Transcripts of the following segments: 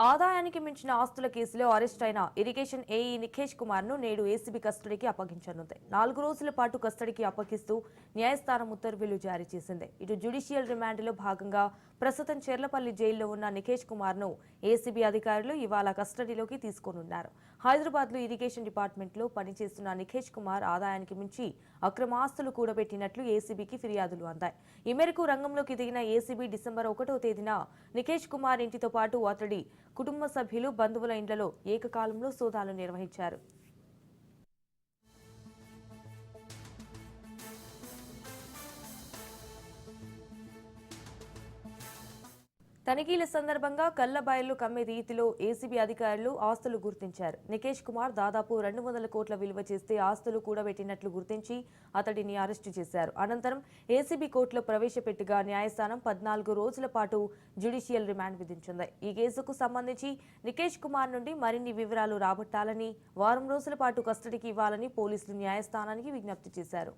ఆదాయానికి మించిన ఆస్తుల కేసులో అరెస్ట్ అయిన ఇరిగేషన్ ఏఈ నిఖేష్ కుమార్ ను నేడు ఏసీబీ కస్టడీకి అప్పగించనుంది. 4 రోజుల పాటు కస్టడీకి అప్పగిస్తూ న్యాయస్థానం ఉత్తర్వులు జారీ చేసింది. ఇటు జ్యుడిషియల్ రిమాండ్లో భాగంగా ప్రస్తుతం చెర్లపల్లి జైల్లో ఉన్న నిఖేష్ కుమార్ ను ఏసీబీ అధికారులు ఇవాళ కస్టడీలోకి తీసుకోనున్నారు. హైదరాబాద్ లో ఇరిగేషన్ డిపార్ట్మెంట్ లో పనిచేస్తున్న నిఖేష్ కుమార్ ఆదాయానికి మించి అక్రమ ఆస్తులు కూడబెట్టినట్లు ఏసీబీకి ఫిర్యాదులు అందాయి. ఈ మేరకు రంగంలోకి దిగిన ఏసీబీ డిసెంబర్ 1వ తేదీన నిఖేష్ కుమార్ ఇంటితో పాటు అతడి కుటుంబ సభ్యులు బంధువుల ఇండ్లలో ఏకకాలంలో సోదాలు నిర్వహించారు. తనిఖీల సందర్భంగా కళ్లబయళ్లు కమ్మే రీతిలో ఏసీబీ అధికారులు ఆస్తులు గుర్తించారు. నిఖేష్ కుమార్ దాదాపు 200 కోట్ల విలువ చేస్తే ఆస్తులు కూడబెట్టినట్లు గుర్తించి అతడిని అరెస్టు చేశారు. అనంతరం ఏసీబీ కోర్టులో ప్రవేశపెట్టగా న్యాయస్థానం 14 రోజుల పాటు జ్యుడిషియల్ రిమాండ్ విధించింది. ఈ కేసుకు సంబంధించి నిఖేష్ కుమార్ నుండి మరిన్ని వివరాలు రాబట్టాలని, వారం రోజుల పాటు కస్టడీకి ఇవ్వాలని పోలీసులు న్యాయస్థానానికి విజ్ఞప్తి చేశారు.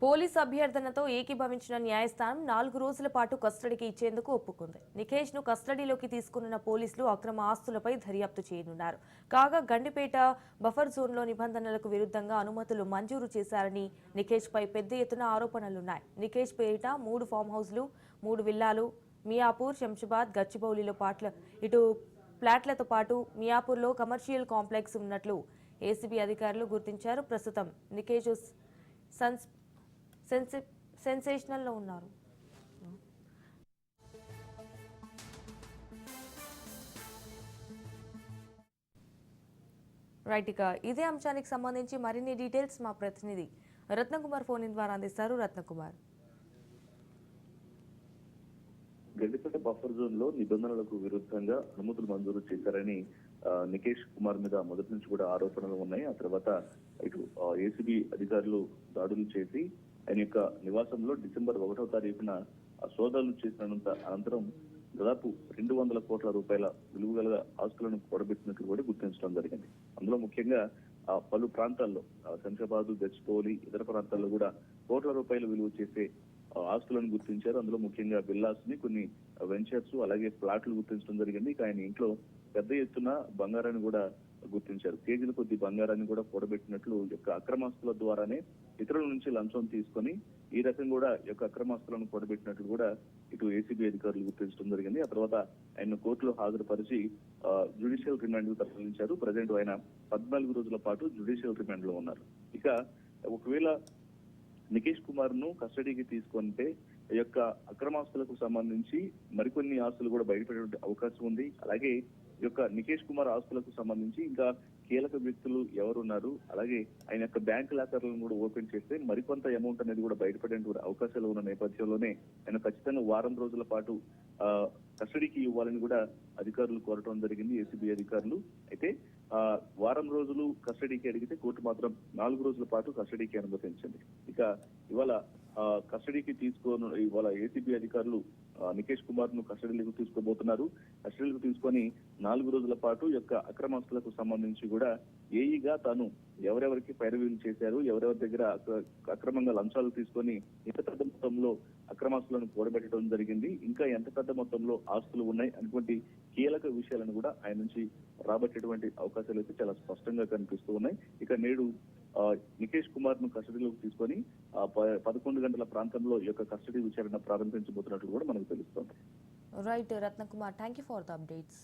పోలీసు అభ్యర్థనతో ఏకీభవించిన న్యాయస్థానం 4 రోజుల పాటు కస్టడీకి ఇచ్చేందుకు ఒప్పుకుంది. నిఖేష్ ను కస్టడీలోకి తీసుకున్న పోలీసులు అక్రమ ఆస్తులపై దర్యాప్తు చేయనున్నారు. కాగా గండిపేట బఫర్ జోన్లో నిబంధనలకు విరుద్ధంగా అనుమతులు మంజూరు చేశారని నిఖేష్ పై పెద్ద ఎత్తున ఆరోపణలున్నాయి. నిఖేష్ పేరిట 3 ఫామ్ హౌస్లు, 3 విల్లాలు మియాపూర్, శంషాబాద్, గచ్చిబౌలిలో ఫ్లాట్లతో పాటు మియాపూర్లో కమర్షియల్ కాంప్లెక్స్ ఉన్నట్లు ఏసీబీ అధికారులు గుర్తించారు. ప్రస్తుతం నిఖేష్ సెన్సేషనల్ లో ఉన్నారు. రైట్, ఇక ఇదే అంశానికి సంబంధించి మరిన్ని డీటెయిల్స్ మా ప్రతినిధి రత్నకుమార్ ఫోన్ ఇన్ ద్వారా అందిస్తారు. రత్నకుమార్, గండిపేట బఫర్ జోన్ లో నిబంధనలకు విరుద్ధంగా అనుమతులు మంజూరు చేశారని నిఖేష్ కుమార్ మీద మొదటి నుంచి కూడా ఆరోపణలు ఉన్నాయి. ఆ తర్వాత ఇటు ఏసీబీ అధికారులు దాడులు చేసి ఆయన యొక్క నివాసంలో డిసెంబర్ 1వ తారీఖున సోదాలు చేసిన అనంతరం దాదాపు 200 కోట్ల రూపాయల విలువ గల ఆస్తులను కూడబెట్టినట్లు కూడా గుర్తించడం జరిగింది. అందులో ముఖ్యంగా పలు ప్రాంతాల్లో శంషాబాద్, గచ్చిబౌలి, ఇతర ప్రాంతాల్లో కూడా కోట్ల రూపాయల విలువ చేసే ఆస్తులను గుర్తించారు. అందులో ముఖ్యంగా విల్లాస్ ని, కొన్ని వెంచర్స్, అలాగే ప్లాట్లు గుర్తించడం జరిగింది. ఇక ఆయన ఇంట్లో పెద్ద ఎత్తున బంగారాన్ని కూడా గుర్తించారు. కేజీల కొద్ది బంగారాన్ని కూడా కూడబెట్టినట్లు యొక్క అక్రమాస్తుల ద్వారానే ఇతరుల నుంచి లంచం తీసుకొని ఈ రకంగా కూడా యొక్క అక్రమాస్తులను కూడబెట్టినట్లు కూడా ఇటు ఏసీబీ అధికారులు గుర్తించడం జరిగింది. ఆ తర్వాత ఆయన కోర్టులో హాజరుపరిచి జ్యుడిషియల్ రిమాండ్ కు తరలించారు. ప్రజెంట్ ఆయన 14 రోజుల పాటు జ్యుడిషియల్ రిమాండ్ లో ఉన్నారు. ఇక ఒకవేళ నిఖేష్ కుమార్ ను కస్టడీకి తీసుకుంటే ఈ యొక్క అక్రమాస్తులకు సంబంధించి మరికొన్ని ఆస్తులు కూడా బయటపడే అవకాశం ఉంది. అలాగే ఈ యొక్క నిఖేష్ కుమార్ ఆస్తులకు సంబంధించి ఇంకా కీలక వ్యక్తులు ఎవరున్నారు, అలాగే ఆయన యొక్క బ్యాంక్ లాకర్లను కూడా ఓపెన్ చేస్తే మరికొంత అమౌంట్ అనేది కూడా బయటపడే అవకాశాలు ఉన్న నేపథ్యంలోనే ఆయన ఖచ్చితంగా వారం రోజుల పాటు కస్టడీకి ఇవ్వాలని కూడా అధికారులు కోరటం జరిగింది, ఏసీబీ అధికారులు. అయితే వారం రోజులు కస్టడీకి అడిగితే కోర్టు మాత్రం 4 రోజుల పాటు కస్టడీకి అనుమతించింది. ఇక ఇవాళ కస్టడీకి ఇవాళ ఏసీబీ అధికారులు నిఖేష్ కుమార్ ను కస్టడీలోకి తీసుకోబోతున్నారు. కస్టడీలోకి తీసుకొని 4 రోజుల పాటు యొక్క అక్రమాస్తులకు సంబంధించి కూడా ఏఈగా తాను ఎవరెవరికి పైరవీలు చేశారు, ఎవరెవరి దగ్గర అక్రమంగా లంచాలు తీసుకొని ఎంత పెద్ద మొత్తంలో అక్రమాస్తులను కూడబెట్టడం జరిగింది, ఇంకా ఎంత పెద్ద మొత్తంలో ఆస్తులు ఉన్నాయి అనేటువంటి కీలక విషయాలను కూడా ఆయన నుంచి రాబట్టేటువంటి అవకాశాలు అయితే చాలా స్పష్టంగా కనిపిస్తూ ఉన్నాయి. ఇక నేడు నిఖేష్ కుమార్ ను కస్టడీలోకి తీసుకొని 11 గంటల ప్రాంతంలో ఈ యొక్క కస్టడీ విచారణ ప్రారంభించబోతున్నట్లు కూడా మనకు తెలుస్తోంది. Right Ratnakumar, thank you for the updates.